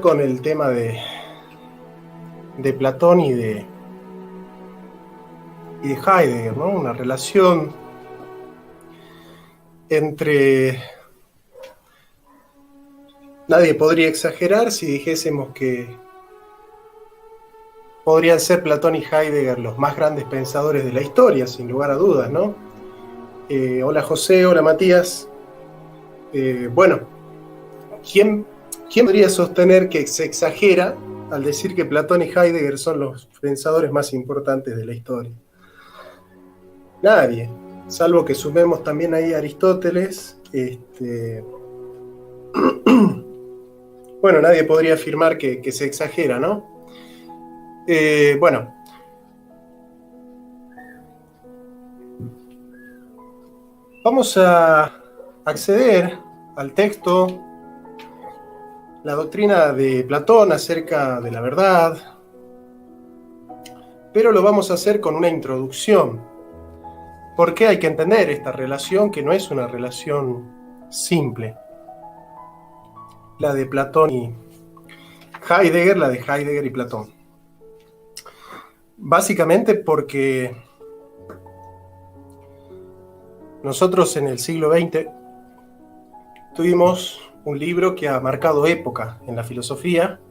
con el tema de Platón y de Heidegger, ¿no? Una relación entre... Nadie podría exagerar si dijésemos que podrían ser Platón y Heidegger los más grandes pensadores de la historia, sin lugar a dudas, ¿no? Hola José, hola Matías. Bueno, ¿quién podría sostener que se exagera al decir que Platón y Heidegger son los pensadores más importantes de la historia? Nadie, salvo que sumemos también ahí a Aristóteles. Bueno, nadie podría afirmar que se exagera, ¿no? Bueno, vamos a acceder al texto, la doctrina de Platón acerca de la verdad, pero lo vamos a hacer con una introducción, porque hay que entender esta relación que no es una relación simple, la de Platón y Heidegger, la de Heidegger y Platón. Básicamente porque nosotros en el siglo XX tuvimos un libro que ha marcado época en la filosofía,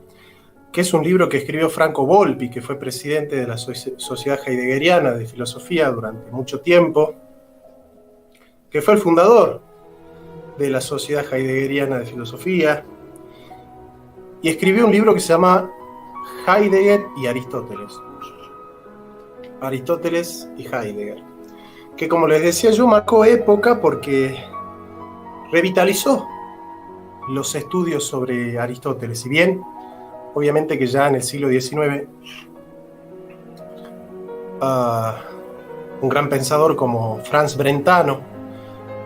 que es un libro que escribió Franco Volpi, que fue presidente de la Sociedad Heideggeriana de Filosofía durante mucho tiempo, que fue el fundador de la Sociedad Heideggeriana de Filosofía, y escribió un libro que se llama Heidegger y Aristóteles. Aristóteles y Heidegger, que como les decía yo, marcó época porque revitalizó los estudios sobre Aristóteles. Si bien, obviamente que ya en el siglo XIX, un gran pensador como Franz Brentano,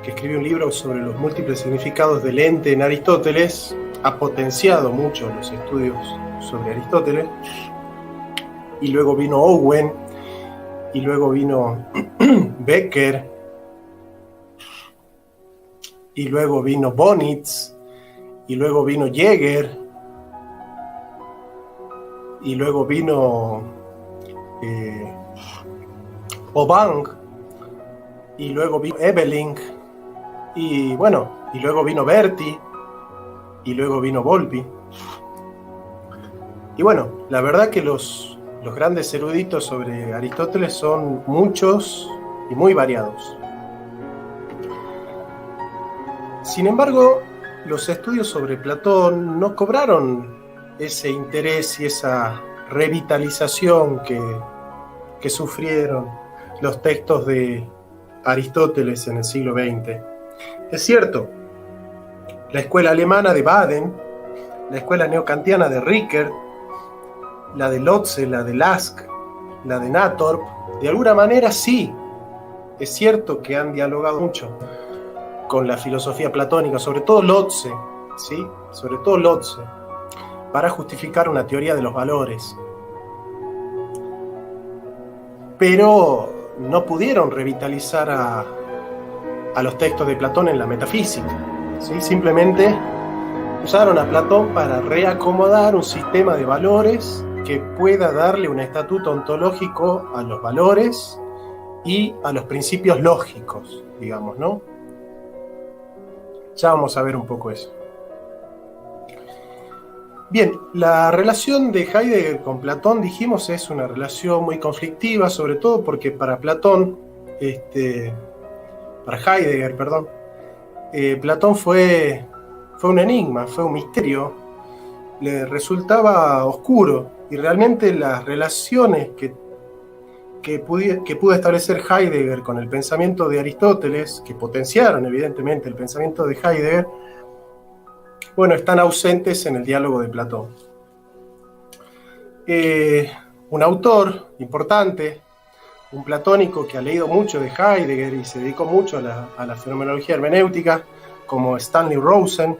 que escribió un libro sobre los múltiples significados del ente en Aristóteles, ha potenciado mucho los estudios sobre Aristóteles, y luego vino Owen, y luego vino Becker, y luego vino Bonitz, y luego vino Jäger, y luego vino Obang, y luego vino Ebeling, y bueno, y luego vino Berti, y luego vino Volpi. Y bueno, la verdad que los grandes eruditos sobre Aristóteles son muchos y muy variados. Sin embargo, los estudios sobre Platón no cobraron ese interés y esa revitalización que sufrieron los textos de Aristóteles en el siglo XX. Es cierto, la escuela alemana de Baden, la escuela neokantiana de Rickert, la de Lotze, la de Lask, la de Nathorp, de alguna manera sí, es cierto que han dialogado mucho con la filosofía platónica, sobre todo Lotze, ¿sí? Sobre todo Lotze, para justificar una teoría de los valores. Pero no pudieron revitalizar a los textos de Platón en la metafísica, ¿sí? Simplemente usaron a Platón para reacomodar un sistema de valores que pueda darle un estatuto ontológico a los valores y a los principios lógicos, digamos, ¿no? Ya vamos a ver un poco eso. Bien, la relación de Heidegger con Platón, dijimos, es una relación muy conflictiva, sobre todo porque para Platón, para Heidegger, perdón, Platón fue un enigma, fue un misterio, le resultaba oscuro, y realmente las relaciones que pudo establecer Heidegger con el pensamiento de Aristóteles, que potenciaron evidentemente el pensamiento de Heidegger, bueno, están ausentes en el diálogo de Platón. Un autor importante, un platónico que ha leído mucho de Heidegger y se dedicó mucho a la fenomenología hermenéutica, como Stanley Rosen,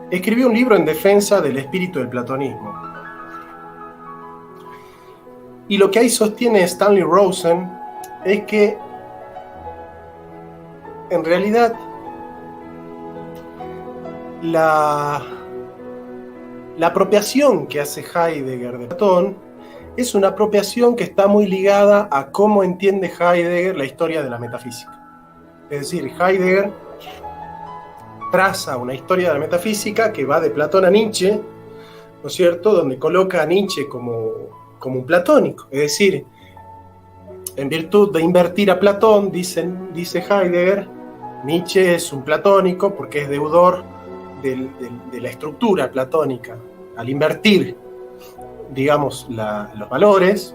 escribió un libro en defensa del espíritu del platonismo. Y lo que ahí sostiene Stanley Rosen es que en realidad la La apropiación que hace Heidegger de Platón es una apropiación que está muy ligada a cómo entiende Heidegger la historia de la metafísica. Es decir, Heidegger traza una historia de la metafísica que va de Platón a Nietzsche, ¿no es cierto?, donde coloca a Nietzsche como un platónico. Es decir, en virtud de invertir a Platón, dice Heidegger, Nietzsche es un platónico porque es deudor de la estructura platónica. Al invertir, digamos, los valores,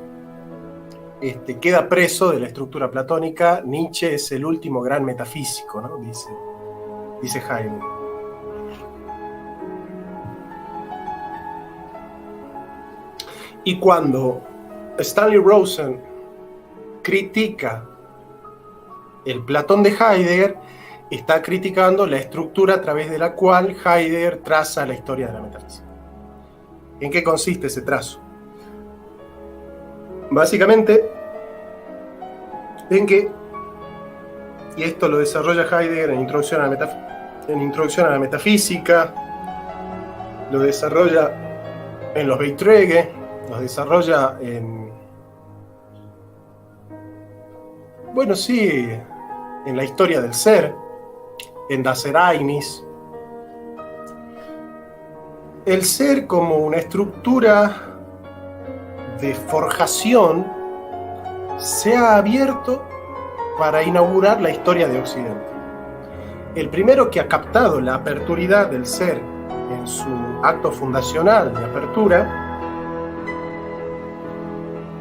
queda preso de la estructura platónica. Nietzsche es el último gran metafísico, ¿no? Dice Heidegger. Y cuando Stanley Rosen critica el Platón de Heidegger, está criticando la estructura a través de la cual Heidegger traza la historia de la metafísica. ¿En qué consiste ese trazo? Básicamente, en que, y esto lo desarrolla Heidegger en Introducción a la Metafísica, lo desarrolla en los Beiträge, lo desarrolla en la historia del ser, en Das Ereignis. El ser como una estructura de forjación se ha abierto para inaugurar la historia de Occidente. El primero que ha captado la aperturidad del ser en su acto fundacional de apertura,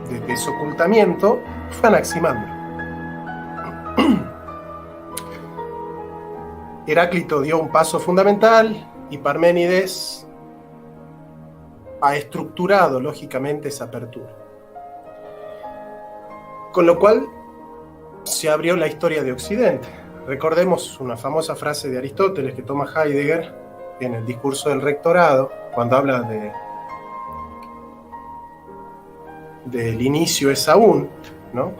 de desocultamiento, fue Anaximandro. Heráclito dio un paso fundamental y Parménides ha estructurado lógicamente esa apertura. Con lo cual se abrió la historia de Occidente. Recordemos una famosa frase de Aristóteles que toma Heidegger en el discurso del rectorado, cuando habla del inicio es aún, ¿no?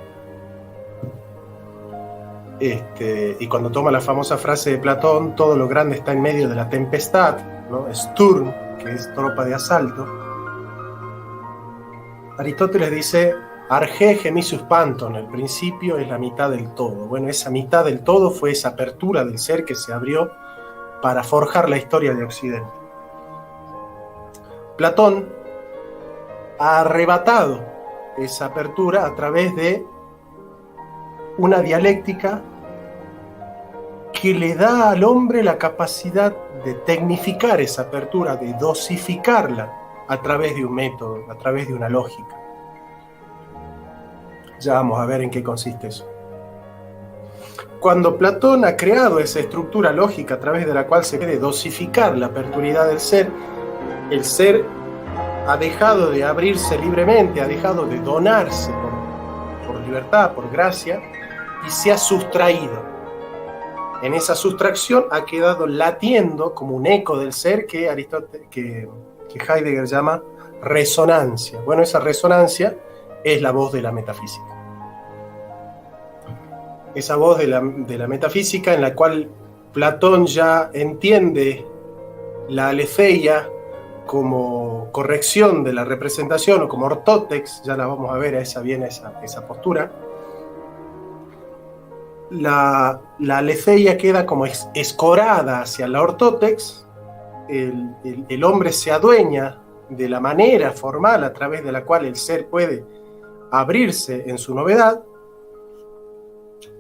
Y cuando toma la famosa frase de Platón, todo lo grande está en medio de la tempestad, ¿no? Sturm, que es tropa de asalto. Aristóteles dice, arge gemisus panton, el principio es la mitad del todo. Bueno, esa mitad del todo fue esa apertura del ser que se abrió para forjar la historia de Occidente. Platón ha arrebatado esa apertura a través de una dialéctica que le da al hombre la capacidad de tecnificar esa apertura, de dosificarla a través de un método, a través de una lógica. Ya vamos a ver en qué consiste eso. Cuando Platón ha creado esa estructura lógica a través de la cual se puede dosificar la aperturidad del ser, el ser ha dejado de abrirse libremente, ha dejado de donarse por libertad, por gracia, y se ha sustraído. En esa sustracción ha quedado latiendo como un eco del ser que Heidegger llama resonancia. Bueno, esa resonancia es la voz de la metafísica. Esa voz de la metafísica en la cual Platón ya entiende la aletheia como corrección de la representación o como ortótex, ya la vamos a ver, esa postura. La aletheia queda como escorada hacia la ortótex, el hombre se adueña de la manera formal a través de la cual el ser puede abrirse en su novedad,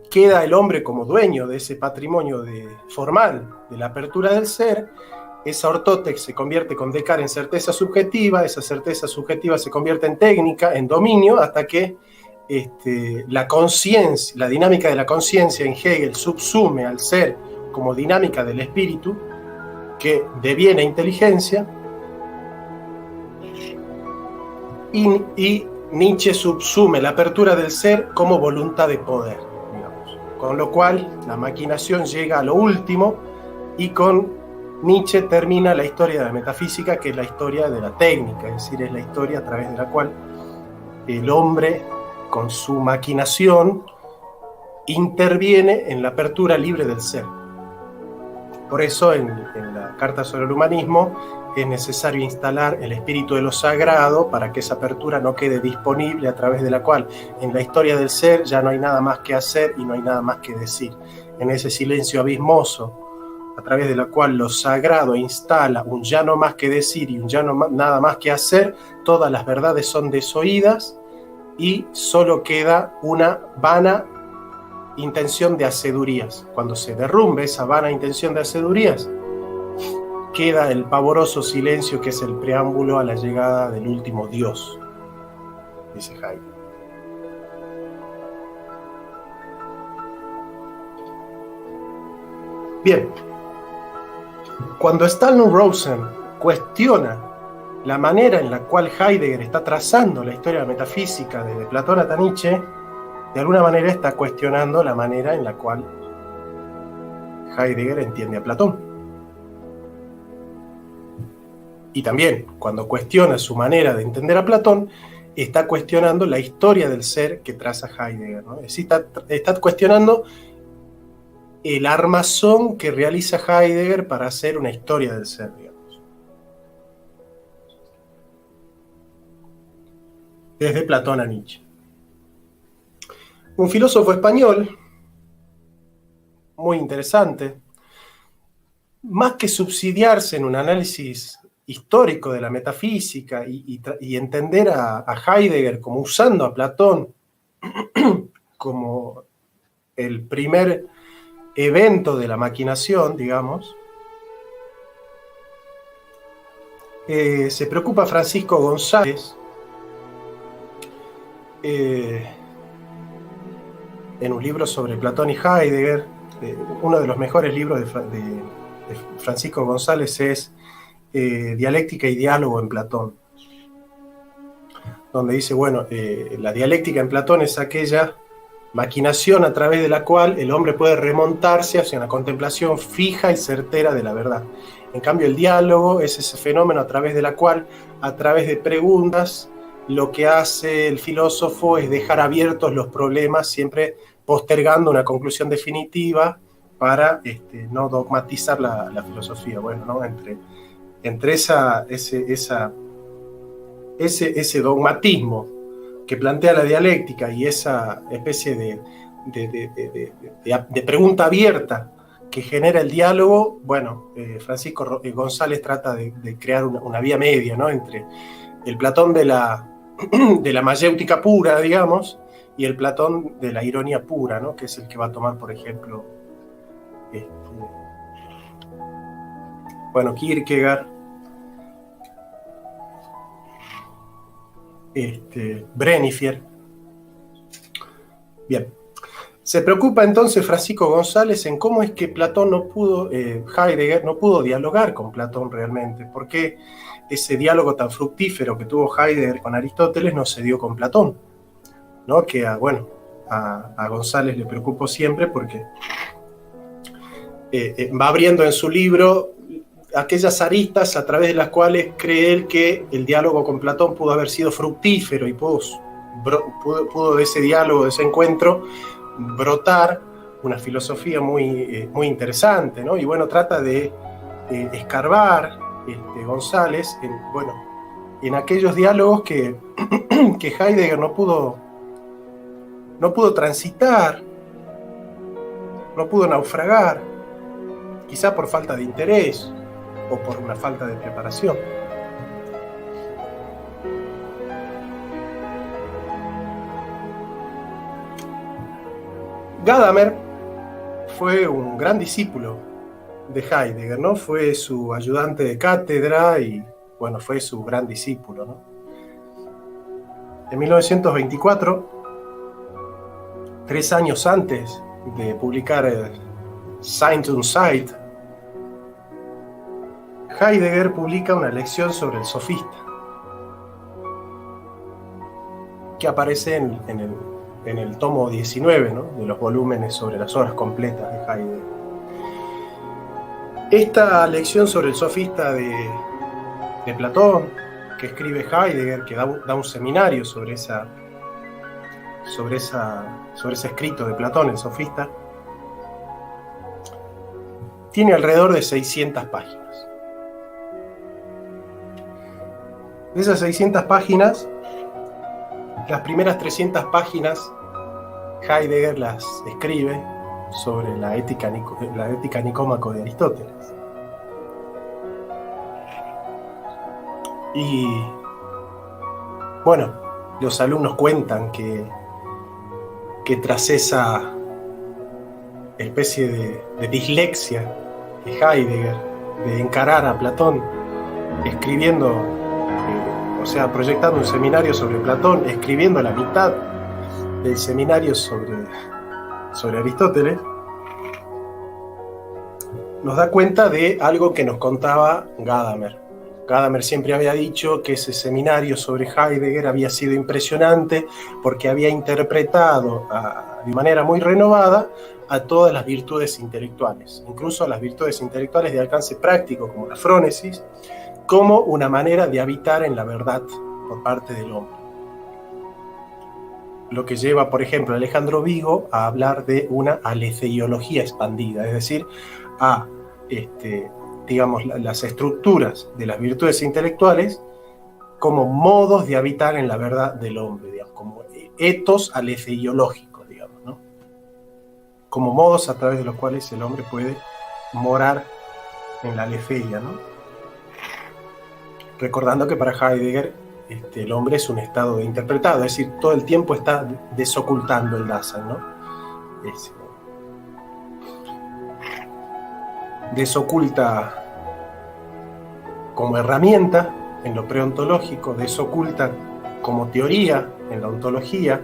queda el hombre como dueño de ese patrimonio formal de la apertura del ser. Esa ortótex se convierte con Descartes en certeza subjetiva, esa certeza subjetiva se convierte en técnica, en dominio, hasta que la conciencia, la dinámica de la conciencia en Hegel subsume al ser como dinámica del espíritu, que deviene inteligencia, y Nietzsche subsume la apertura del ser como voluntad de poder, digamos. Con lo cual la maquinación llega a lo último y con Nietzsche termina la historia de la metafísica, que es la historia de la técnica, es decir, es la historia a través de la cual el hombre, con su maquinación, interviene en la apertura libre del ser. Por eso, en la Carta sobre el Humanismo, es necesario instalar el espíritu de lo sagrado para que esa apertura no quede disponible, a través de la cual en la historia del ser ya no hay nada más que hacer y no hay nada más que decir. En ese silencio abismoso, a través de la cual lo sagrado instala un ya no más que decir y un ya no nada más que hacer, todas las verdades son desoídas y solo queda una vana intención de hacedurías. Cuando se derrumbe esa vana intención de hacedurías, queda el pavoroso silencio que es el preámbulo a la llegada del último Dios, dice Heidegger. Bien, cuando Stalin Rosen cuestiona la manera en la cual Heidegger está trazando la historia metafísica desde Platón hasta Nietzsche, de alguna manera está cuestionando la manera en la cual Heidegger entiende a Platón. Y también, cuando cuestiona su manera de entender a Platón, está cuestionando la historia del ser que traza Heidegger, ¿no? Es decir, está cuestionando el armazón que realiza Heidegger para hacer una historia del ser, digamos. Desde Platón a Nietzsche. Un filósofo español muy interesante, más que subsidiarse en un análisis histórico de la metafísica y entender a Heidegger como usando a Platón como el primer evento de la maquinación, digamos, se preocupa Francisco González en un libro sobre Platón y Heidegger. Uno de los mejores libros de Francisco González es Dialéctica y Diálogo en Platón, donde dice, bueno, la dialéctica en Platón es aquella maquinación a través de la cual el hombre puede remontarse hacia una contemplación fija y certera de la verdad. En cambio, el diálogo es ese fenómeno a través de la cual, a través de preguntas, lo que hace el filósofo es dejar abiertos los problemas, siempre postergando una conclusión definitiva para no dogmatizar la filosofía. Bueno, ¿no? Entre ese dogmatismo que plantea la dialéctica y esa especie de pregunta abierta que genera el diálogo, bueno, Francisco González trata de crear una vía media, ¿no? Entre el Platón de la mayéutica pura, digamos, y el Platón de la ironía pura, ¿no? Que es el que va a tomar, por ejemplo, Kierkegaard, Brenifier. Bien. Se preocupa entonces Francisco González en cómo es que Platón Heidegger no pudo dialogar con Platón realmente. ¿Por qué ese diálogo tan fructífero que tuvo Heidegger con Aristóteles no se dio con Platón? ¿No? Que a González le preocupó siempre porque va abriendo en su libro aquellas aristas a través de las cuales cree él que el diálogo con Platón pudo haber sido fructífero y pudo de ese diálogo, de ese encuentro, brotar una filosofía muy interesante, ¿no? Y bueno, trata de escarbar González en aquellos diálogos que Heidegger no pudo transitar, no pudo naufragar, quizá por falta de interés o por una falta de preparación. Gadamer fue un gran discípulo de Heidegger, ¿no? Fue su ayudante de cátedra y, bueno, fue su gran discípulo, ¿no? En 1924, 3 años antes de publicar Science und Zeit, Heidegger publica una lección sobre el sofista, que aparece en el tomo 19, ¿no? De los volúmenes sobre las obras completas de Heidegger. Esta lección sobre el sofista de Platón, que escribe Heidegger, que da un seminario sobre ese escrito de Platón, el sofista, tiene alrededor de 600 páginas. De esas 600 páginas, las primeras 300 páginas Heidegger las escribe sobre la ética nicómaco de Aristóteles. Y bueno, los alumnos cuentan que tras esa especie de dislexia de Heidegger, de encarar a Platón, escribiendo, o sea, proyectando un seminario sobre Platón, escribiendo la mitad del seminario sobre Aristóteles, nos da cuenta de algo que nos contaba Gadamer. Gadamer siempre había dicho que ese seminario sobre Heidegger había sido impresionante porque había interpretado de manera muy renovada a todas las virtudes intelectuales, incluso a las virtudes intelectuales de alcance práctico, como la frónesis, como una manera de habitar en la verdad por parte del hombre. Lo que lleva, por ejemplo, a Alejandro Vigo a hablar de una aleteiología expandida, es decir, a digamos, las estructuras de las virtudes intelectuales como modos de habitar en la verdad del hombre, digamos, como etos aleteiológicos, digamos, ¿no? Como modos a través de los cuales el hombre puede morar en la aletheia, ¿no? Recordando que para Heidegger el hombre es un estado de interpretado, es decir, todo el tiempo está desocultando el Dasein, ¿no? Desoculta como herramienta en lo preontológico, desoculta como teoría en la ontología.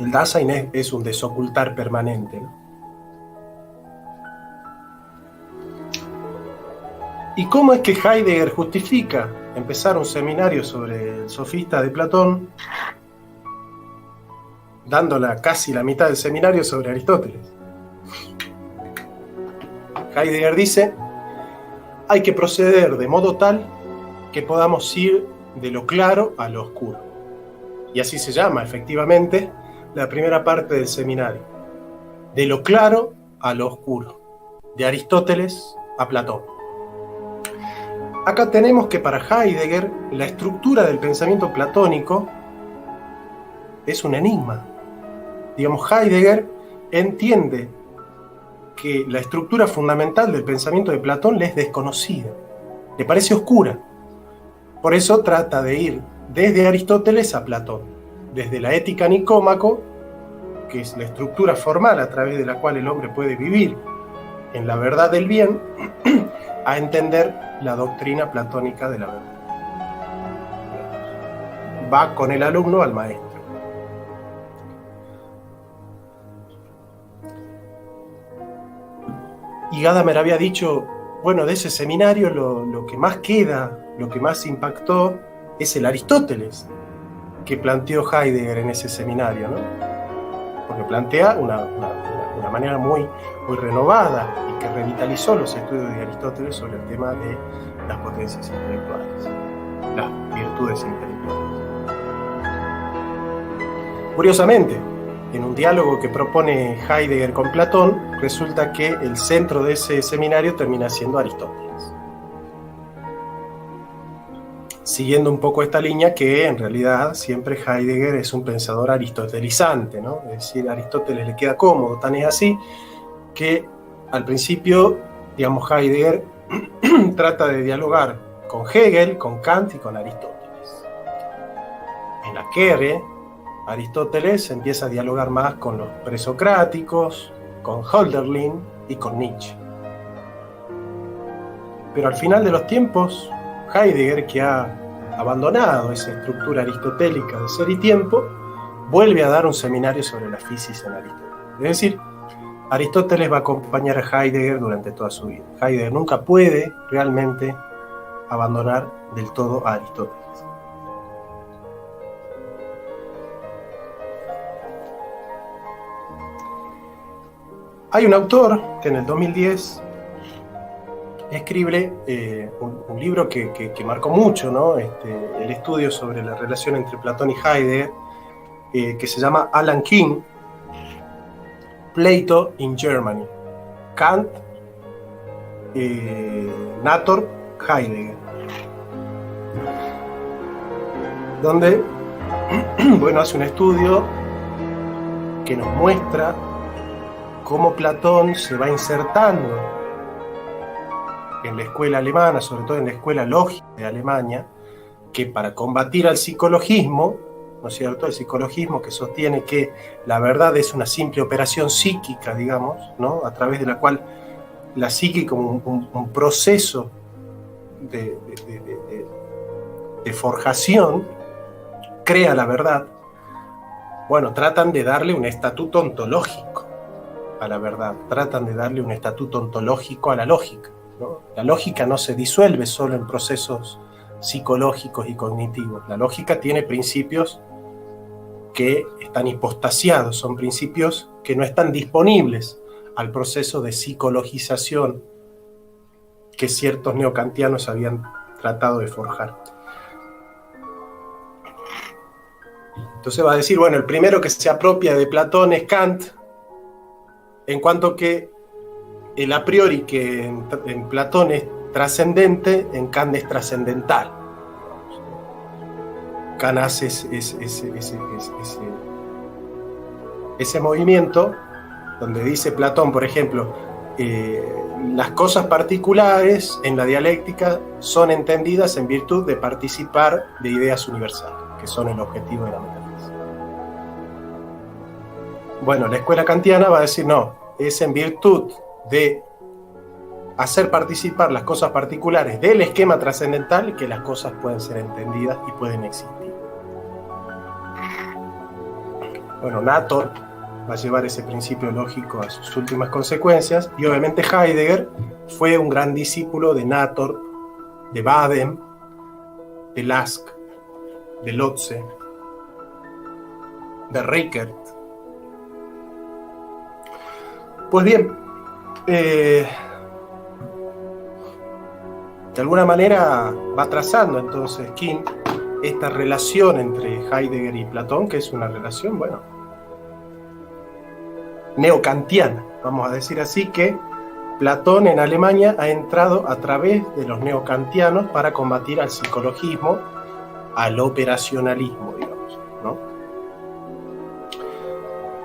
El Dasein es un desocultar permanente, ¿no? ¿Y cómo es que Heidegger justifica empezar un seminario sobre el sofista de Platón, dándola casi la mitad del seminario sobre Aristóteles? Heidegger dice: hay que proceder de modo tal que podamos ir de lo claro a lo oscuro. Y así se llama, efectivamente, la primera parte del seminario. De lo claro a lo oscuro. De Aristóteles a Platón. Acá tenemos que para Heidegger la estructura del pensamiento platónico es un enigma. Digamos, Heidegger entiende que la estructura fundamental del pensamiento de Platón le es desconocida, le parece oscura. Por eso trata de ir desde Aristóteles a Platón, desde la ética nicómaco, que es la estructura formal a través de la cual el hombre puede vivir en la verdad del bien, a entender la doctrina platónica de la verdad. Va con el alumno al maestro. Y Gadamer había dicho, bueno, de ese seminario lo que más queda, lo que más impactó, es el Aristóteles que planteó Heidegger en ese seminario, ¿no? Porque plantea una manera muy renovada y que revitalizó los estudios de Aristóteles sobre el tema de las potencias intelectuales, las virtudes intelectuales. Curiosamente, en un diálogo que propone Heidegger con Platón, resulta que el centro de ese seminario termina siendo Aristóteles. Siguiendo un poco esta línea que en realidad siempre Heidegger es un pensador aristotelizante, ¿no? Es decir, a Aristóteles le queda cómodo, tan es así que al principio, digamos, Heidegger trata de dialogar con Hegel, con Kant y con Aristóteles. En la Quere, Aristóteles empieza a dialogar más con los presocráticos, con Hölderlin y con Nietzsche. Pero al final de los tiempos, Heidegger, que ha abandonado esa estructura aristotélica de ser y tiempo, vuelve a dar un seminario sobre la física en Aristóteles. Es decir, Aristóteles va a acompañar a Heidegger durante toda su vida. Heidegger nunca puede realmente abandonar del todo a Aristóteles. Hay un autor que en el 2010 escribe un libro que marcó mucho, ¿no? El estudio sobre la relación entre Platón y Heidegger, que se llama Alan King, Plato in Germany, Kant, Nator Heidegger, donde bueno, hace un estudio que nos muestra cómo Platón se va insertando en la escuela alemana, sobre todo en la escuela lógica de Alemania, que para combatir al psicologismo, ¿no es cierto? El psicologismo que sostiene que la verdad es una simple operación psíquica, digamos, ¿no? A través de la cual la psique como un proceso de forjación crea la verdad. Bueno, tratan de darle un estatuto ontológico a la verdad, tratan de darle un estatuto ontológico a la lógica, ¿no? La lógica no se disuelve solo en procesos psicológicos y cognitivos. La lógica tiene principios que están hipostasiados, son principios que no están disponibles al proceso de psicologización que ciertos neokantianos habían tratado de forjar. Entonces va a decir, bueno, el primero que se apropia de Platón es Kant, en cuanto que el a priori que en Platón es trascendente, en Kant es trascendental. Kant hace ese movimiento donde dice Platón, por ejemplo, las cosas particulares en la dialéctica son entendidas en virtud de participar de ideas universales, que son el objetivo de la metafísica. Bueno, la escuela kantiana va a decir no, es en virtud de hacer participar las cosas particulares del esquema trascendental que las cosas pueden ser entendidas y pueden existir. Bueno, Nator va a llevar ese principio lógico a sus últimas consecuencias, y obviamente Heidegger fue un gran discípulo de Nator, de Baden, de Lask, de Lotze, de Rickert. Pues bien, de alguna manera va trazando entonces Kim esta relación entre Heidegger y Platón, que es una relación, bueno, neokantiana, vamos a decir así, que Platón en Alemania ha entrado a través de los neokantianos para combatir al psicologismo, al operacionalismo, digamos, ¿no?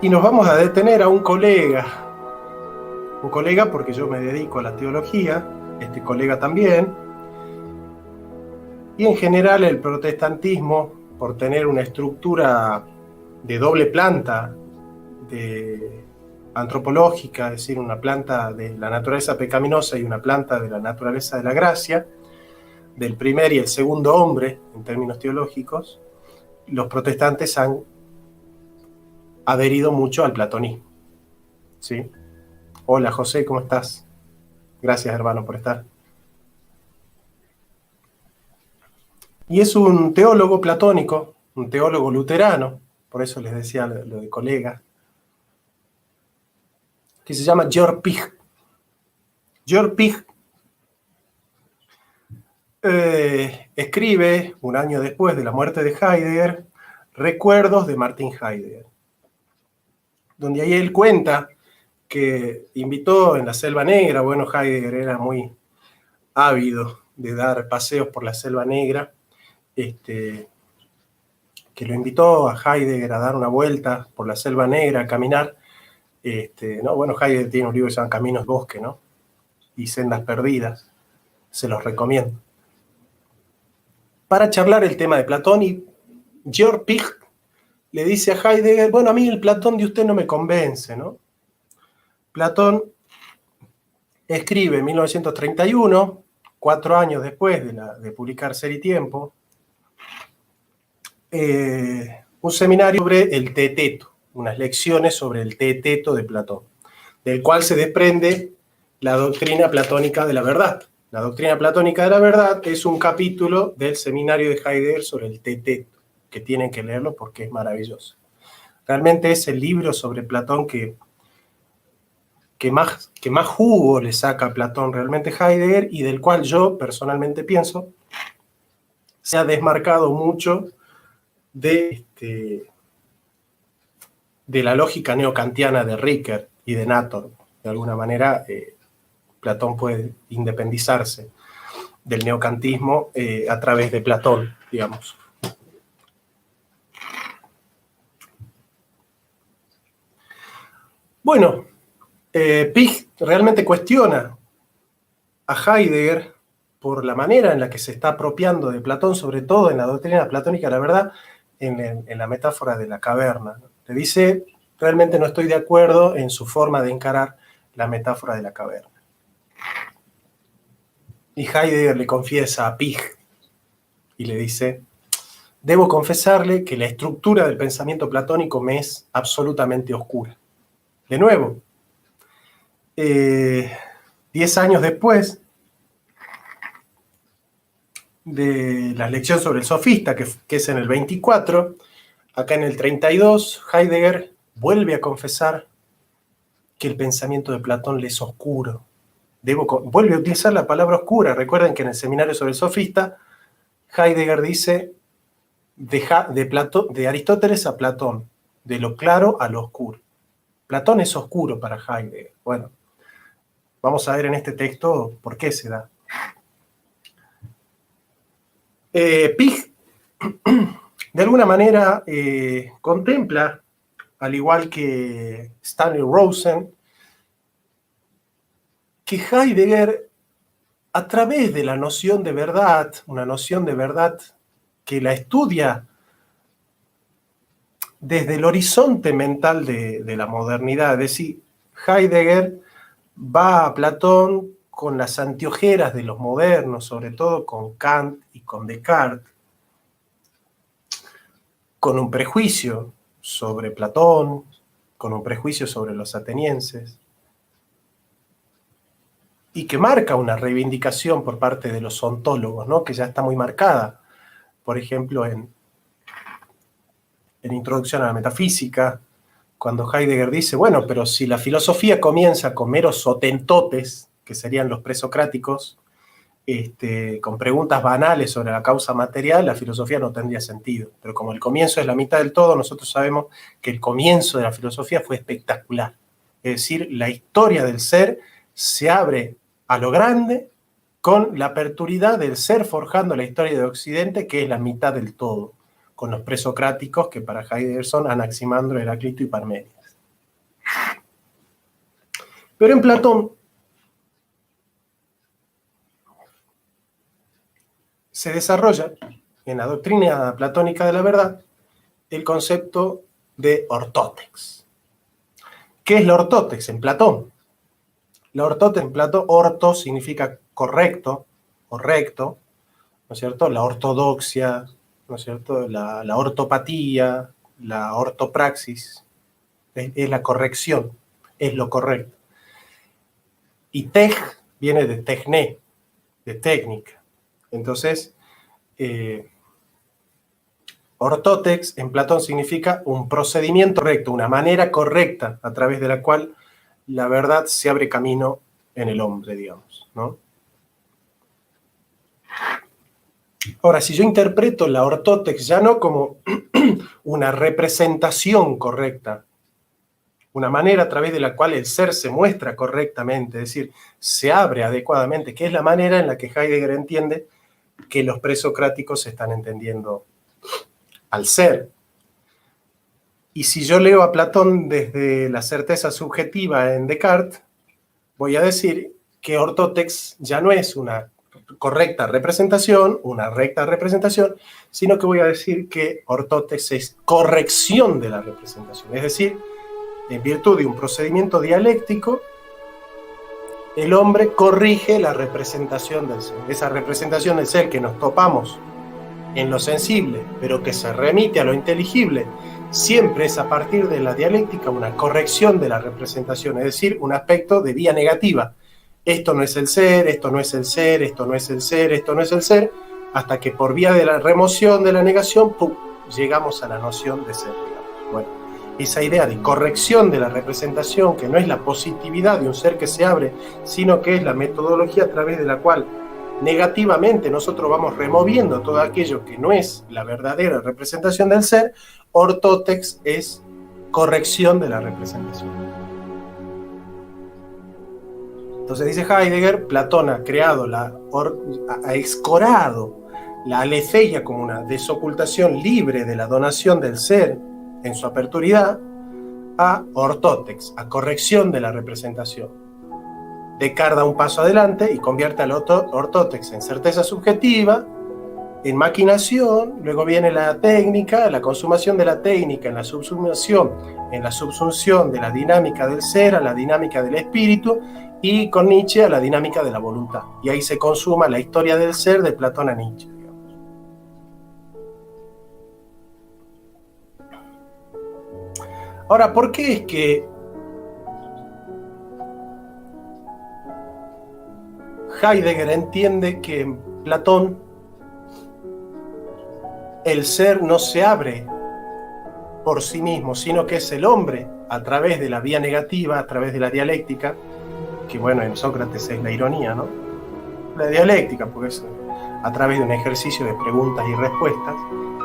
Y nos vamos a detener a un colega porque yo me dedico a la teología, este colega también, y en general el protestantismo, por tener una estructura de doble planta antropológica, es decir, una planta de la naturaleza pecaminosa y una planta de la naturaleza de la gracia, del primer y el segundo hombre, en términos teológicos, los protestantes han adherido mucho al platonismo, ¿sí? Hola José, ¿cómo estás? Gracias hermano por estar. Y es un teólogo platónico, un teólogo luterano, por eso les decía lo de colega, que se llama Georg Pich. Georg Pich escribe, un año después de la muerte de Heidegger, Recuerdos de Martin Heidegger, donde ahí él cuenta que invitó en la Selva Negra, bueno, Heidegger era muy ávido de dar paseos por la Selva Negra, que lo invitó a Heidegger a dar una vuelta por la Selva Negra, a caminar, ¿no? Bueno, Heidegger tiene un libro que se llama Caminos Bosque, ¿no? Y Sendas Perdidas, se los recomiendo. Para charlar el tema de Platón, y Georg Pich le dice a Heidegger, bueno, a mí el Platón de usted no me convence, ¿no? Platón escribe en 1931, 4 años después de publicar Ser y Tiempo, un seminario sobre el teeteto, unas lecciones sobre el teeteto de Platón, del cual se desprende la doctrina platónica de la verdad. La doctrina platónica de la verdad es un capítulo del seminario de Heidegger sobre el teeteto, que tienen que leerlo porque es maravilloso. Realmente es el libro sobre Platón que más jugo le saca a Platón realmente Heidegger, y del cual yo personalmente pienso se ha desmarcado mucho de la lógica neokantiana de Rickert y de Nator. De alguna manera, Platón puede independizarse del neocantismo a través de Platón, digamos. Bueno, Pig realmente cuestiona a Heidegger por la manera en la que se está apropiando de Platón, sobre todo en la doctrina platónica, la verdad, en la metáfora de la caverna. Le dice, realmente no estoy de acuerdo en su forma de encarar la metáfora de la caverna. Y Heidegger le confiesa a Pig y le dice, debo confesarle que la estructura del pensamiento platónico me es absolutamente oscura. De nuevo, 10 años después de la lección sobre el sofista, que es en el 24, acá en el 32, Heidegger vuelve a confesar que el pensamiento de Platón le es oscuro. Vuelve a utilizar la palabra oscura. Recuerden que en el seminario sobre el sofista, Heidegger dice de Aristóteles a Platón, de lo claro a lo oscuro. Platón es oscuro para Heidegger. Bueno, vamos a ver en este texto por qué se da. Pig, de alguna manera, contempla, al igual que Stanley Rosen, que Heidegger, a través de la noción de verdad, una noción de verdad que la estudia desde el horizonte mental de la modernidad, es decir, Heidegger va a Platón con las anteojeras de los modernos, sobre todo con Kant y con Descartes, con un prejuicio sobre Platón, con un prejuicio sobre los atenienses, y que marca una reivindicación por parte de los ontólogos, ¿no? Que ya está muy marcada, por ejemplo, en Introducción a la Metafísica, cuando Heidegger dice, bueno, pero si la filosofía comienza con meros hotentotes, que serían los presocráticos, con preguntas banales sobre la causa material, la filosofía no tendría sentido. Pero como el comienzo es la mitad del todo, nosotros sabemos que el comienzo de la filosofía fue espectacular. Es decir, la historia del ser se abre a lo grande con la aperturidad del ser forjando la historia de Occidente, que es la mitad del todo, con los presocráticos que para Heidegger son Anaximandro, Heráclito y Parménides. Pero en Platón se desarrolla, en la doctrina platónica de la verdad, el concepto de ortótex. ¿Qué es la ortótex en Platón? La ortótex en Platón, orto significa correcto o recto, ¿no es cierto? La ortodoxia, ¿no es cierto? La ortopatía, la ortopraxis, es la corrección, es lo correcto. Y tej viene de techné, de técnica. Entonces, ortótex en Platón significa un procedimiento recto, una manera correcta a través de la cual la verdad se abre camino en el hombre, digamos, ¿no? Ahora, si yo interpreto la ortótex ya no como una representación correcta, una manera a través de la cual el ser se muestra correctamente, es decir, se abre adecuadamente, que es la manera en la que Heidegger entiende que los presocráticos están entendiendo al ser. Y si yo leo a Platón desde la certeza subjetiva en Descartes, voy a decir que ortótex ya no es una correcta representación, una recta representación, sino que voy a decir que ortótex es corrección de la representación. Es decir, en virtud de un procedimiento dialéctico, el hombre corrige la representación del ser. Esa representación del ser que nos topamos en lo sensible, pero que se remite a lo inteligible, siempre es a partir de la dialéctica una corrección de la representación, es decir, un aspecto de vía negativa. Esto no es el ser, esto no es el ser, esto no es el ser, esto no es el ser, hasta que por vía de la remoción de la negación, ¡pum!, llegamos a la noción de ser, digamos. Bueno, esa idea de corrección de la representación, que no es la positividad de un ser que se abre, sino que es la metodología a través de la cual negativamente nosotros vamos removiendo todo aquello que no es la verdadera representación del ser, ortótex es corrección de la representación. Entonces dice Heidegger, Platón ha creado, ha escorado la aletheia como una desocultación libre de la donación del ser en su aperturidad a ortótex, a corrección de la representación. Descartes da un paso adelante y convierte al ortótex en certeza subjetiva, en maquinación, luego viene la técnica, la consumación de la técnica en la subsunción de la dinámica del ser a la dinámica del espíritu, y con Nietzsche a la dinámica de la voluntad. Y ahí se consuma la historia del ser de Platón a Nietzsche. Ahora, ¿por qué es que Heidegger entiende que en Platón el ser no se abre por sí mismo, sino que es el hombre, a través de la vía negativa, a través de la dialéctica, que bueno, en Sócrates es la ironía, ¿no? La dialéctica, porque es a través de un ejercicio de preguntas y respuestas,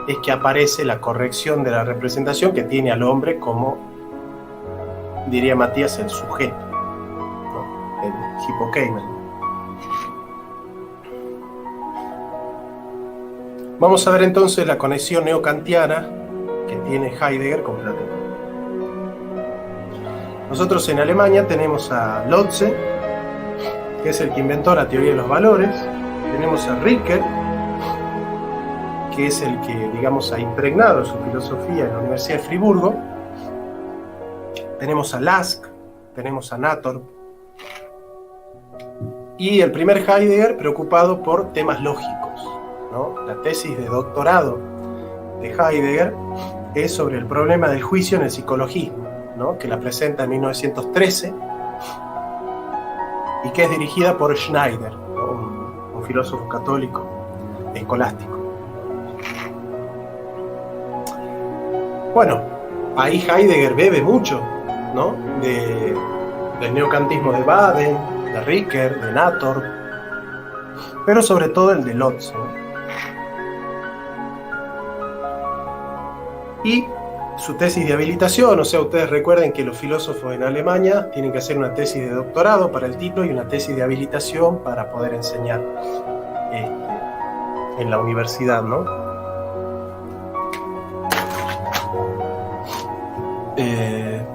es que aparece la corrección de la representación que tiene al hombre como, diría Matías, el sujeto, ¿no? El hipokeimen. Vamos a ver entonces la conexión neokantiana que tiene Heidegger con Platón. Nosotros en Alemania tenemos a Lotze, que es el que inventó la teoría de los valores. Tenemos a Ricker, que es el que, digamos, ha impregnado su filosofía en la Universidad de Friburgo. Tenemos a Lask, tenemos a Nator. Y el primer Heidegger preocupado por temas lógicos, ¿no? La tesis de doctorado de Heidegger es sobre el problema del juicio en el psicologismo, ¿no? Que la presenta en 1913 y que es dirigida por Schneider, ¿no? un filósofo católico escolástico. Bueno, ahí Heidegger bebe mucho, ¿no? Del neokantismo de Baden, de Ricker, de Nator, pero sobre todo el de Lotze, ¿no? Y su tesis de habilitación, o sea, ustedes recuerden que los filósofos en Alemania tienen que hacer una tesis de doctorado para el título y una tesis de habilitación para poder enseñar en la universidad, ¿no?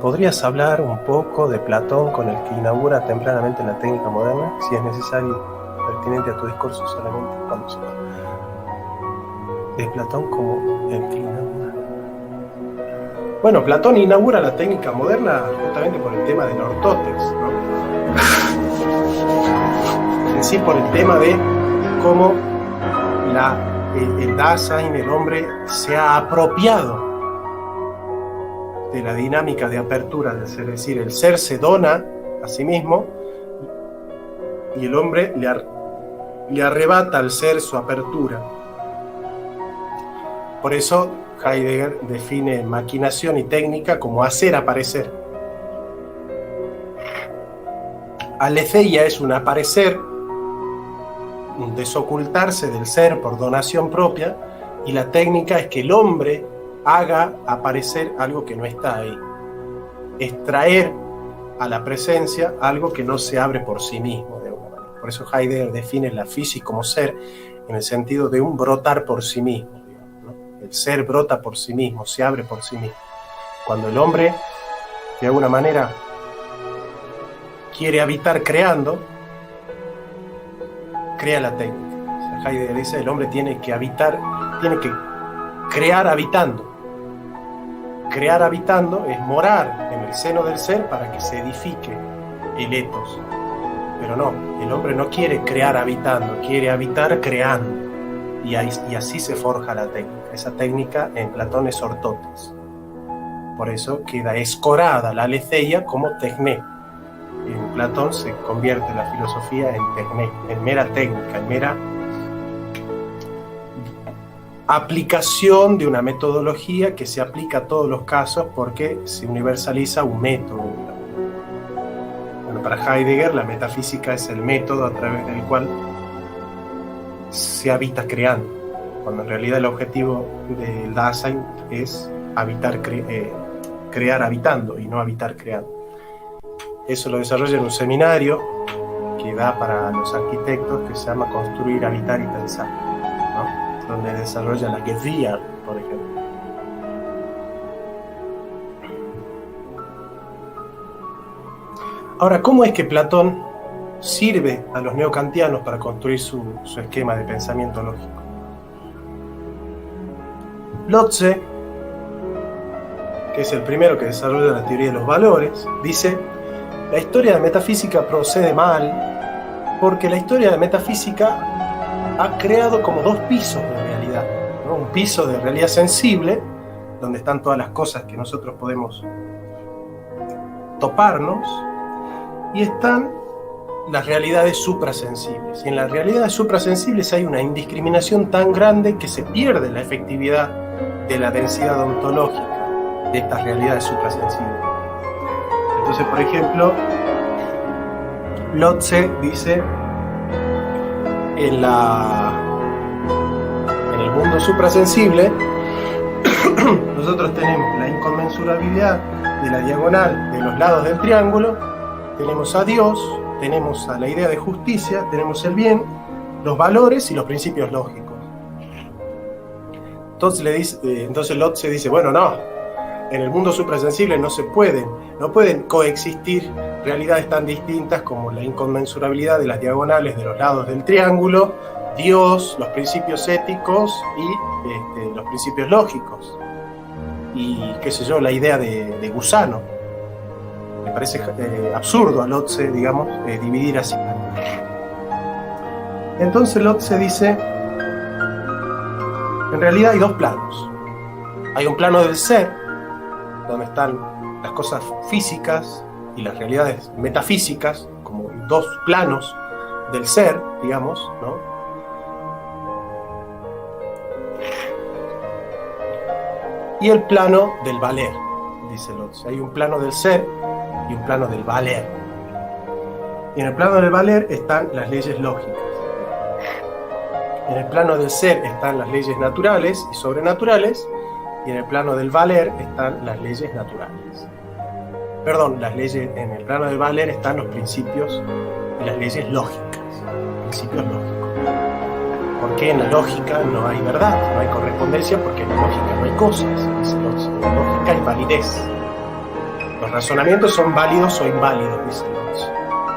¿Podrías hablar un poco de Platón con el que inaugura tempranamente la técnica moderna, si es necesario, pertinente a tu discurso solamente cuando se va? De Platón como el que inaugura. Bueno, Platón inaugura la técnica moderna justamente por el tema del ortótex, ¿no? En sí, por el tema de cómo el Dasein, el hombre, se ha apropiado de la dinámica de apertura del ser, es decir, el ser se dona a sí mismo y el hombre le arrebata al ser su apertura. Por eso Heidegger define maquinación y técnica como hacer aparecer. Aletheia es un aparecer, un desocultarse del ser por donación propia, y la técnica es que el hombre haga aparecer algo que no está ahí. Es traer a la presencia algo que no se abre por sí mismo, de alguna manera. Por eso Heidegger define la physis como ser en el sentido de un brotar por sí mismo, digamos, ¿no? El ser brota por sí mismo, se abre por sí mismo. Cuando el hombre, de alguna manera, quiere habitar creando, crea la técnica. O sea, Heidegger dice, el hombre tiene que habitar, tiene que crear habitando. Crear habitando es morar en el seno del ser para que se edifique el etos. Pero no, el hombre no quiere crear habitando, quiere habitar creando. Y así se forja la técnica. Esa técnica en Platón es ortótex. Por eso queda escorada la aletheia como tecné. En Platón se convierte la filosofía en tecné, en mera técnica, en mera aplicación de una metodología que se aplica a todos los casos porque se universaliza un método. Bueno, para Heidegger la metafísica es el método a través del cual se habita creando, cuando en realidad el objetivo del Dasein es habitar, crear habitando y no habitar creando. Eso lo desarrolla en un seminario da para los arquitectos, que se llama Construir, Habitar y Pensar, ¿no? Donde desarrolla la Gewia, por ejemplo. Ahora, ¿cómo es que Platón sirve a los neokantianos para construir su esquema de pensamiento lógico? Lotze, que es el primero que desarrolla la teoría de los valores, dice: la historia de metafísica procede mal porque la historia de metafísica ha creado como dos pisos de realidad, ¿no? Un piso de realidad sensible, donde están todas las cosas que nosotros podemos toparnos, y están las realidades suprasensibles. Y en las realidades suprasensibles hay una indiscriminación tan grande que se pierde la efectividad de la densidad ontológica de estas realidades suprasensibles. Entonces, por ejemplo, Lotze dice: en el mundo suprasensible nosotros tenemos la inconmensurabilidad de la diagonal de los lados del triángulo, tenemos a Dios, tenemos a la idea de justicia, tenemos el bien, los valores y los principios lógicos. Entonces Lotze dice: bueno, no, en el mundo suprasensible no pueden coexistir realidades tan distintas como la inconmensurabilidad de las diagonales de los lados del triángulo, Dios, los principios éticos y los principios lógicos. Y qué sé yo, la idea de gusano. Me parece absurdo a Lotze, digamos, dividir así. Entonces Lotze dice: en realidad hay dos planos. Hay un plano del ser, donde están las cosas físicas y las realidades metafísicas, como dos planos del ser, digamos, ¿no? Y el plano del valer, dice Lotze. Hay un plano del ser y un plano del valer. Y en el plano del valer están las leyes lógicas. En el plano del ser están las leyes naturales y sobrenaturales, y en el plano del valer están las leyes naturales. Perdón, en el plano del valer están los principios y las leyes lógicas, principios lógicos. Porque en la lógica no hay verdad, no hay correspondencia, porque en la lógica no hay cosas. En la lógica hay validez. Los razonamientos son válidos o inválidos, dice Lotze.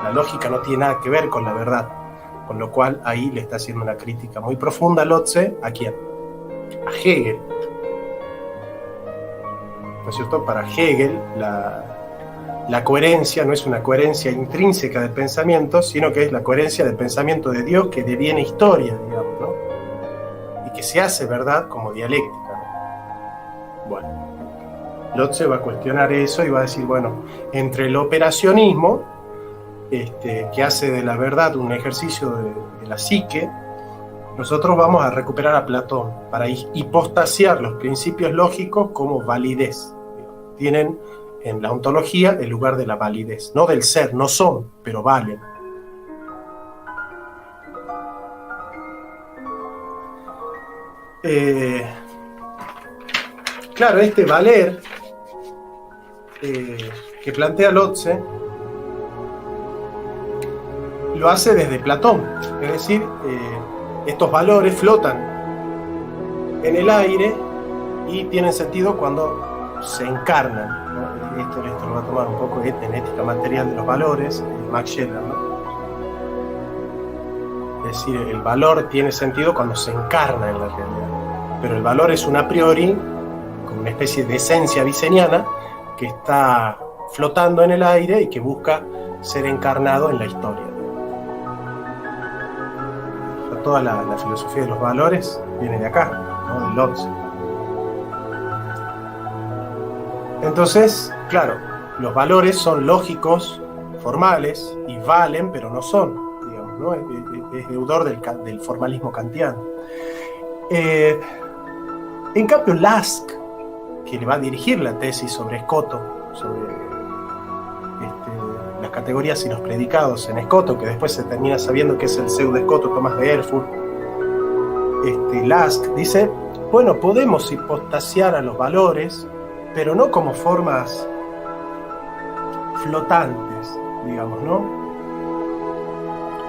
La lógica no tiene nada que ver con la verdad, con lo cual ahí le está haciendo una crítica muy profunda a Lotze. ¿A quién? A Hegel. ¿No es cierto? Para Hegel, la coherencia no es una coherencia intrínseca del pensamiento, sino que es la coherencia del pensamiento de Dios que deviene historia, digamos, ¿no? Y que se hace verdad como dialéctica, ¿no? Bueno, Lotze va a cuestionar eso y va a decir: bueno, entre el operacionismo, que hace de la verdad un ejercicio de la psique, nosotros vamos a recuperar a Platón para hipostasiar los principios lógicos como validez. Tienen en la ontología el lugar de la validez, no del ser, no son, pero valen. Claro, este valer que plantea Lotze lo hace desde Platón, es decir, estos valores flotan en el aire y tienen sentido cuando se encarnan, ¿no? Esto lo va a tomar un poco en Ética Material de los Valores, Max Scheler, ¿no? Es decir, el valor tiene sentido cuando se encarna en la realidad, pero el valor es un a priori, como una especie de esencia viceniana que está flotando en el aire y que busca ser encarnado en la historia. O sea, toda la filosofía de los valores viene de acá, ¿no? De Lotze. Entonces, claro, los valores son lógicos, formales, y valen, pero no son, digamos, ¿no? Es deudor del formalismo kantiano. En cambio, Lask, que le va a dirigir la tesis sobre Escoto, sobre las categorías y los predicados en Escoto, que después se termina sabiendo que es el pseudo-Escoto Tomás de Erfurt, Lask dice: bueno, podemos hipostasiar a los valores, pero no como formas flotantes, digamos, ¿no?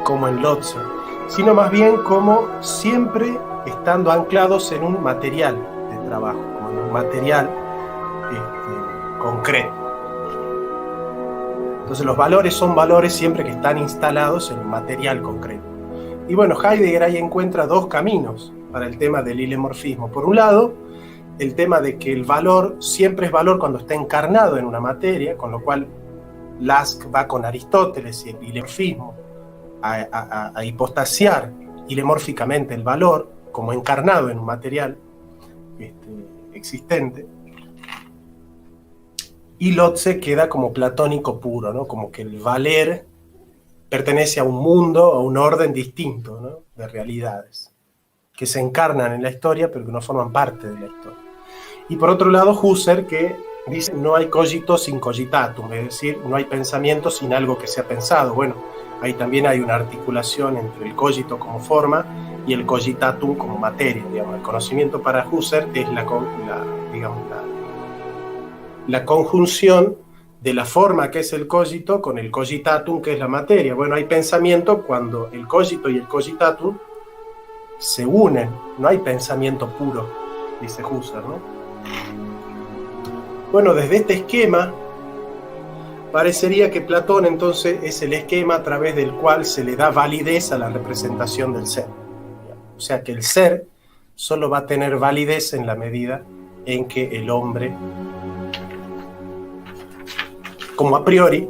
como en Lotze, sino más bien como siempre estando anclados en un material de trabajo, como en un material concreto. Entonces los valores son valores siempre que están instalados en un material concreto. Y bueno, Heidegger ahí encuentra dos caminos para el tema del hilemorfismo. Por un lado, el tema de que el valor siempre es valor cuando está encarnado en una materia, con lo cual Lask va con Aristóteles y el hilemorfismo a hipostasiar hilemórficamente el valor como encarnado en un material existente. Y Lotze queda como platónico puro, ¿no? Como que el valer pertenece a un mundo, a un orden distinto, ¿no? De realidades, que se encarnan en la historia, pero que no forman parte de la historia. Y por otro lado, Husserl, que dice no hay cogito sin cogitatum, es decir, no hay pensamiento sin algo que sea pensado. Bueno, ahí también hay una articulación entre el cogito como forma y el cogitatum como materia. Digamos. El conocimiento para Husserl es la conjunción de la forma que es el cogito con el cogitatum que es la materia. Bueno, hay pensamiento cuando el cogito y el cogitatum se unen, no hay pensamiento puro, dice Husserl, ¿no? Bueno, desde este esquema parecería que Platón entonces es el esquema a través del cual se le da validez a la representación del ser. O sea que el ser solo va a tener validez en la medida en que el hombre, como a priori,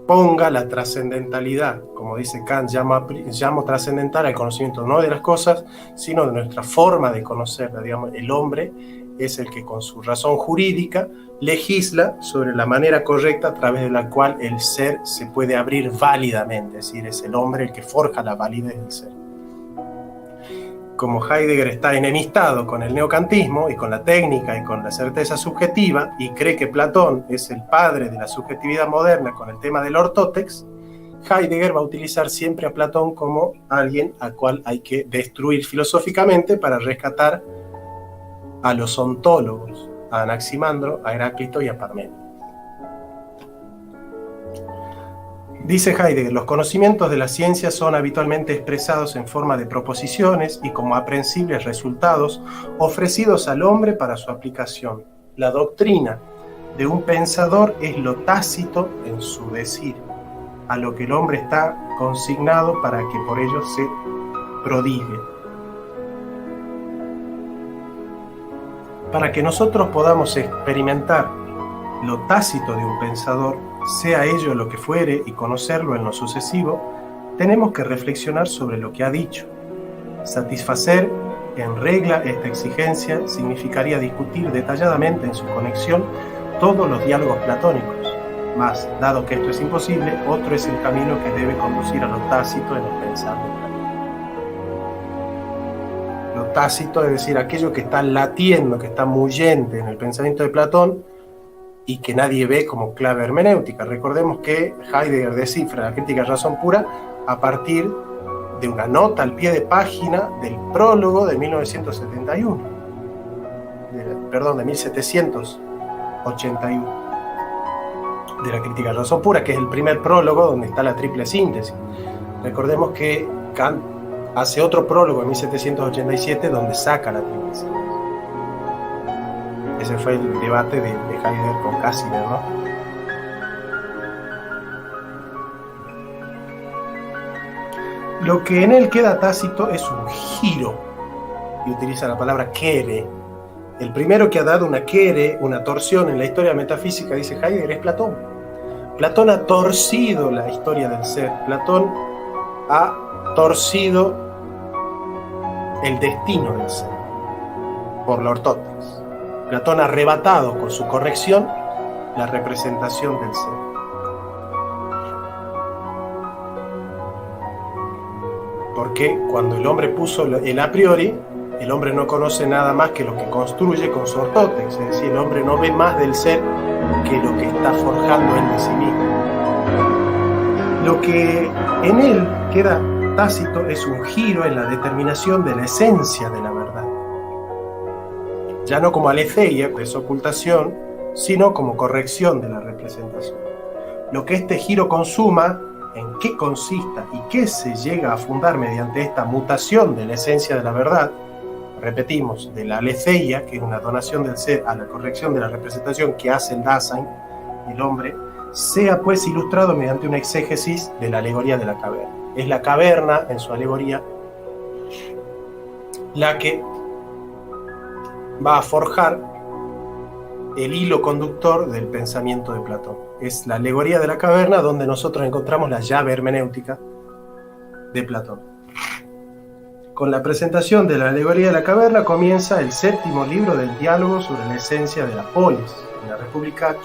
ponga la trascendentalidad, como dice Kant, llamo trascendental al conocimiento no de las cosas, sino de nuestra forma de conocerla. Digamos, el hombre es el que con su razón jurídica legisla sobre la manera correcta a través de la cual el ser se puede abrir válidamente, es decir, es el hombre el que forja la validez del ser. Como Heidegger está enemistado con el neocantismo y con la técnica y con la certeza subjetiva y cree que Platón es el padre de la subjetividad moderna con el tema del ortótex, Heidegger va a utilizar siempre a Platón como alguien al cual hay que destruir filosóficamente para rescatar a los ontólogos, a Anaximandro, a Heráclito y a Parménides. Dice Heidegger, los conocimientos de la ciencia son habitualmente expresados en forma de proposiciones y como aprehensibles resultados ofrecidos al hombre para su aplicación. La doctrina de un pensador es lo tácito en su decir, a lo que el hombre está consignado para que por ello se prodigue. Para que nosotros podamos experimentar lo tácito de un pensador, sea ello lo que fuere, y conocerlo en lo sucesivo, tenemos que reflexionar sobre lo que ha dicho. Satisfacer en regla esta exigencia significaría discutir detalladamente en su conexión todos los diálogos platónicos. Mas, dado que esto es imposible, otro es el camino que debe conducir a lo tácito en el pensar de Platón. Lo tácito es decir, aquello que está latiendo, que está muyente en el pensamiento de Platón, y que nadie ve como clave hermenéutica. Recordemos que Heidegger descifra la crítica de razón pura a partir de una nota al pie de página del prólogo de 1781, de la crítica de razón pura, que es el primer prólogo donde está la triple síntesis. Recordemos que Kant hace otro prólogo en 1787 donde saca la triple síntesis. Ese fue el debate de Heidegger con Cassirer, ¿no? Lo que en él queda tácito es un giro, y utiliza la palabra quere. El primero que ha dado una quere, una torsión en la historia metafísica, dice Heidegger, es Platón. Platón ha torcido la historia del ser. Platón ha torcido el destino del ser por la ortótex. Platón ha arrebatado con su corrección la representación del ser. Porque cuando el hombre puso el a priori, el hombre no conoce nada más que lo que construye con su ortótex, es decir, el hombre no ve más del ser que lo que está forjando él de sí mismo. Lo que en él queda tácito es un giro en la determinación de la esencia de la verdad. Ya no como aletheia, desocultación, sino como corrección de la representación. Lo que este giro consuma en qué consista y qué se llega a fundar mediante esta mutación de la esencia de la verdad, repetimos, de la aletheia, que es una donación del ser a la corrección de la representación que hace el Dasein, el hombre, sea pues ilustrado mediante una exégesis de la alegoría de la caverna. Es la caverna, en su alegoría, la que va a forjar el hilo conductor del pensamiento de Platón. Es la alegoría de la caverna donde nosotros encontramos la llave hermenéutica de Platón. Con la presentación de la alegoría de la caverna comienza el séptimo libro del diálogo sobre la esencia de la polis, en la República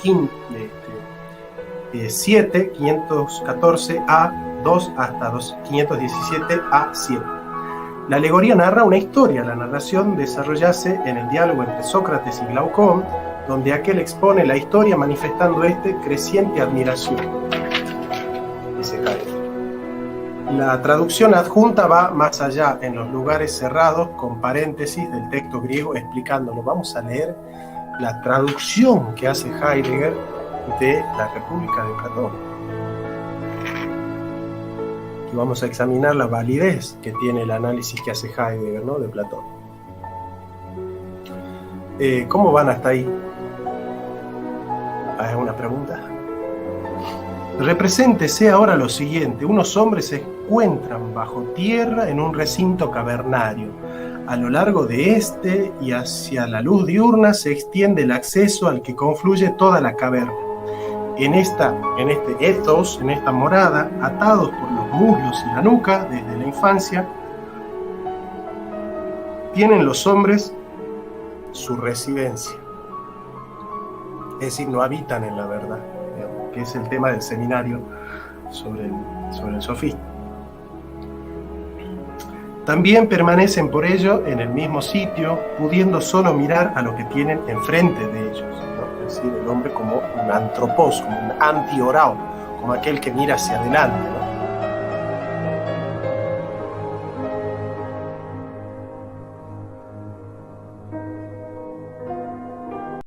7, 514a2 hasta 517a7. La alegoría narra una historia. La narración desarrollase en el diálogo entre Sócrates y Glaucón, donde aquel expone la historia manifestando creciente admiración. Dice Heidegger. La traducción adjunta va más allá, en los lugares cerrados, con paréntesis del texto griego explicándolo. Vamos a leer la traducción que hace Heidegger de la República de Platón. Y vamos a examinar la validez que tiene el análisis que hace Heidegger, ¿no?, de Platón. ¿Cómo van hasta ahí? ¿Es una pregunta? Represéntese ahora lo siguiente: unos hombres se encuentran bajo tierra en un recinto cavernario. A lo largo de este y hacia la luz diurna se extiende el acceso al que confluye toda la caverna. En este ethos, en esta morada, atados por los muslos y la nuca desde la infancia, tienen los hombres su residencia. Es decir, no habitan en la verdad, que es el tema del seminario sobre el sofista. También permanecen por ello en el mismo sitio, pudiendo solo mirar a lo que tienen enfrente de ellos, ¿no? Es decir, el hombre como un antropos, como un anti-orao, como aquel que mira hacia adelante, ¿no?